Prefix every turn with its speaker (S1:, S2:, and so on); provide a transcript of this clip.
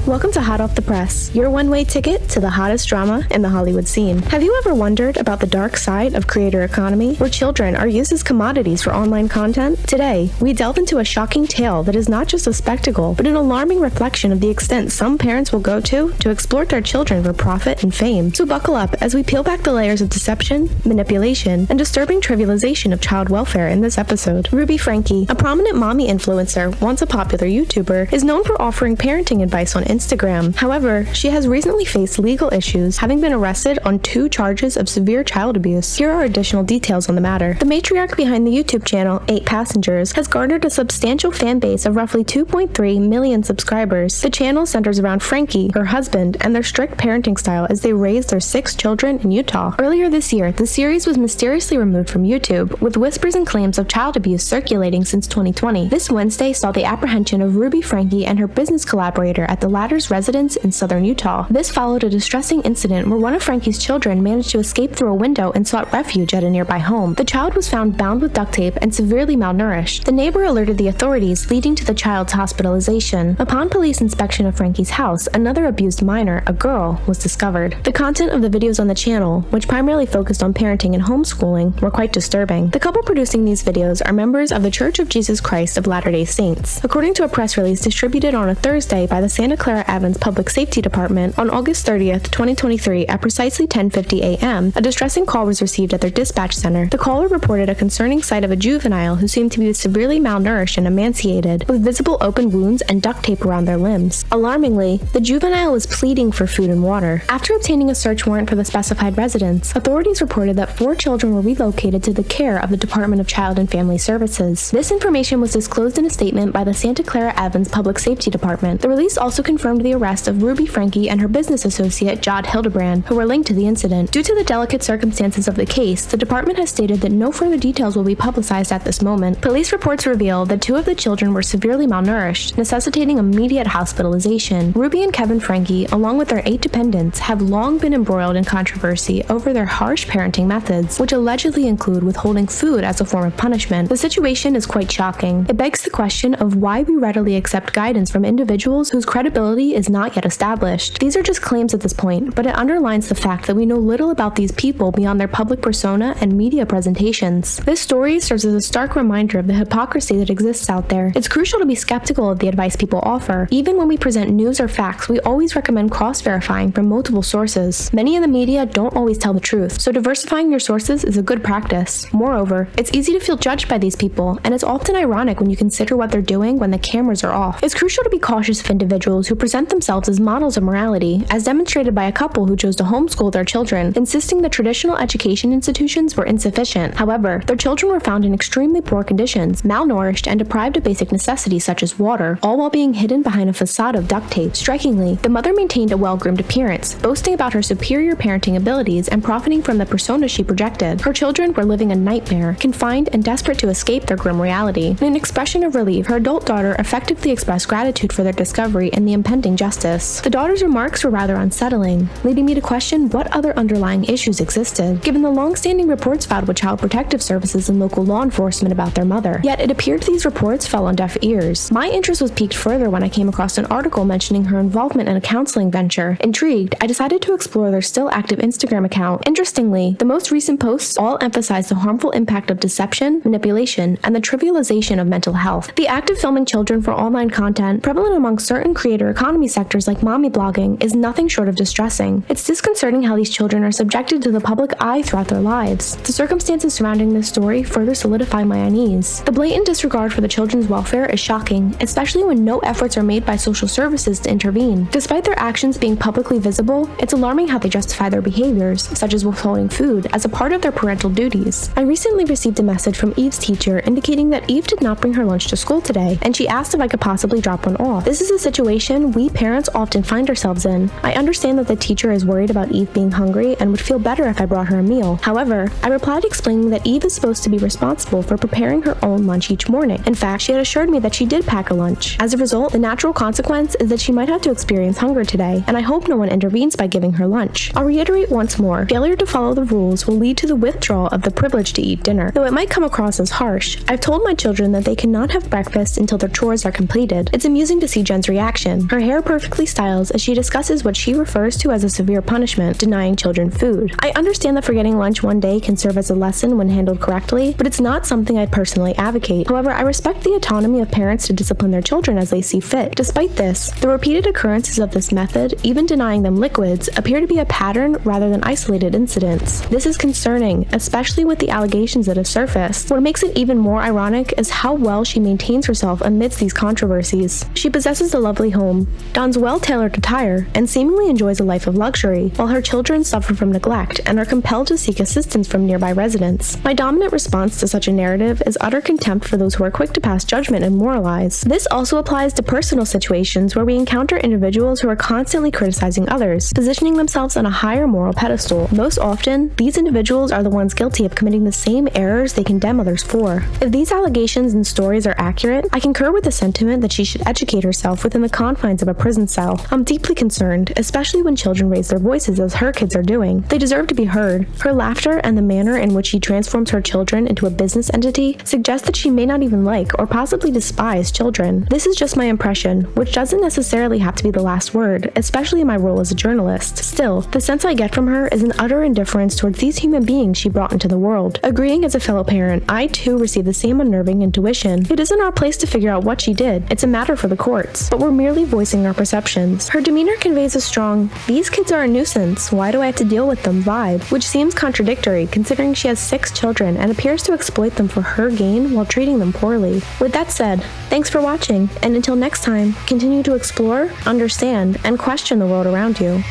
S1: Welcome to Hot Off the Press, your one-way ticket to the hottest drama in the Hollywood scene. Have you ever wondered about the dark side of creator economy, where children are used as commodities for online content? Today, we delve into a shocking tale that is not just a spectacle, but an alarming reflection of the extent some parents will go to exploit their children for profit and fame. So buckle up as we peel back the layers of deception, manipulation, and disturbing trivialization of child welfare in this episode. Ruby Frankie, a prominent mommy influencer, once a popular YouTuber, is known for offering parenting advice on Instagram. However, she has recently faced legal issues, having been arrested on 2 charges of severe child abuse. Here are additional details on the matter. The matriarch behind the YouTube channel, 8 Passengers, has garnered a substantial fan base of roughly 2.3 million subscribers. The channel centers around Frankie, her husband, and their strict parenting style as they raise their 6 children in Utah. Earlier this year, the series was mysteriously removed from YouTube, with whispers and claims of child abuse circulating since 2020. This Wednesday saw the apprehension of Ruby Frankie and her business collaborator at the latter's residence in southern Utah. This followed a distressing incident where one of Frankie's children managed to escape through a window and sought refuge at a nearby home. The child was found bound with duct tape and severely malnourished. The neighbor alerted the authorities, leading to the child's hospitalization. Upon police inspection of Frankie's house, another abused minor, a girl, was discovered. The content of the videos on the channel, which primarily focused on parenting and homeschooling, were quite disturbing. The couple producing these videos are members of the Church of Jesus Christ of Latter-day Saints. According to a press release distributed on a Thursday by the Santa Clara Evans Public Safety Department, on August 30th, 2023, at precisely 10:50 a.m., a distressing call was received at their dispatch center. The caller reported a concerning sight of a juvenile who seemed to be severely malnourished and emaciated, with visible open wounds and duct tape around their limbs. Alarmingly, the juvenile was pleading for food and water. After obtaining a search warrant for the specified residence, authorities reported that 4 children were relocated to the care of the Department of Child and Family Services. This information was disclosed in a statement by the Santa Clara Evans Public Safety Department. The release also confirmed the arrest of Ruby Frankie and her business associate, Jod Hildebrand, who were linked to the incident. Due to the delicate circumstances of the case, the department has stated that no further details will be publicized at this moment. Police reports reveal that 2 of the children were severely malnourished, necessitating immediate hospitalization. Ruby and Kevin Frankie, along with their 8 dependents, have long been embroiled in controversy over their harsh parenting methods, which allegedly include withholding food as a form of punishment. The situation is quite shocking. It begs the question of why we readily accept guidance from individuals whose credibility is not yet established. These are just claims at this point, but it underlines the fact that we know little about these people beyond their public persona and media presentations. This story serves as a stark reminder of the hypocrisy that exists out there. It's crucial to be skeptical of the advice people offer. Even when we present news or facts, we always recommend cross-verifying from multiple sources. Many in the media don't always tell the truth, so diversifying your sources is a good practice. Moreover, it's easy to feel judged by these people, and it's often ironic when you consider what they're doing when the cameras are off. It's crucial to be cautious of individuals who present themselves as models of morality, as demonstrated by a couple who chose to homeschool their children, insisting that traditional education institutions were insufficient. However, their children were found in extremely poor conditions, malnourished, and deprived of basic necessities such as water, all while being hidden behind a facade of duct tape. Strikingly, the mother maintained a well-groomed appearance, boasting about her superior parenting abilities and profiting from the persona she projected. Her children were living a nightmare, confined and desperate to escape their grim reality. In an expression of relief, her adult daughter effectively expressed gratitude for their discovery and the impending justice. The daughter's remarks were rather unsettling, leading me to question what other underlying issues existed, given the long-standing reports filed with Child Protective Services and local law enforcement about their mother. Yet it appeared these reports fell on deaf ears. My interest was piqued further when I came across an article mentioning her involvement in a counseling venture. Intrigued, I decided to explore their still active Instagram account. Interestingly, the most recent posts all emphasize the harmful impact of deception, manipulation, and the trivialization of mental health. The act of filming children for online content, prevalent among certain creator economy sectors like mommy blogging, is nothing short of distressing. It's disconcerting how these children are subjected to the public eye throughout their lives. The circumstances surrounding this story further solidify my unease. The blatant disregard for the children's welfare is shocking, especially when no efforts are made by social services to intervene. Despite their actions being publicly visible, it's alarming how they justify their behaviors, such as withholding food, as a part of their parental duties. I recently received a message from Eve's teacher indicating that Eve did not bring her lunch to school today, and she asked if I could possibly drop one off. This is a situation we parents often find ourselves in. I understand that the teacher is worried about Eve being hungry and would feel better if I brought her a meal. However, I replied explaining that Eve is supposed to be responsible for preparing her own lunch each morning. In fact, she had assured me that she did pack a lunch. As a result, the natural consequence is that she might have to experience hunger today, and I hope no one intervenes by giving her lunch. I'll reiterate once more, failure to follow the rules will lead to the withdrawal of the privilege to eat dinner. Though it might come across as harsh, I've told my children that they cannot have breakfast until their chores are completed. It's amusing to see Jen's reaction. her hair perfectly styles as she discusses what she refers to as a severe punishment, denying children food. I understand that forgetting lunch one day can serve as a lesson when handled correctly, but it's not something I personally advocate. However, I respect the autonomy of parents to discipline their children as they see fit. Despite this, the repeated occurrences of this method, even denying them liquids, appear to be a pattern rather than isolated incidents. This is concerning, especially with the allegations that have surfaced. What makes it even more ironic is how well she maintains herself amidst these controversies. She possesses a lovely home, dons well-tailored attire, and seemingly enjoys a life of luxury, while her children suffer from neglect and are compelled to seek assistance from nearby residents. My dominant response to such a narrative is utter contempt for those who are quick to pass judgment and moralize. This also applies to personal situations where we encounter individuals who are constantly criticizing others, positioning themselves on a higher moral pedestal. Most often, these individuals are the ones guilty of committing the same errors they condemn others for. If these allegations and stories are accurate, I concur with the sentiment that she should educate herself within the confines of a prison cell. I'm deeply concerned, especially when children raise their voices as her kids are doing. They deserve to be heard. Her laughter and the manner in which she transforms her children into a business entity suggest that she may not even like or possibly despise children. This is just my impression, which doesn't necessarily have to be the last word, especially in my role as a journalist. Still, the sense I get from her is an utter indifference towards these human beings she brought into the world. Agreeing as a fellow parent, I too receive the same unnerving intuition. It isn't our place to figure out what she did. It's a matter for the courts, but we're merely voicing our perceptions. Her demeanor conveys a strong, "these kids are a nuisance, why do I have to deal with them" vibe, which seems contradictory considering she has 6 children and appears to exploit them for her gain while treating them poorly. With that said, thanks for watching, and until next time, continue to explore, understand, and question the world around you.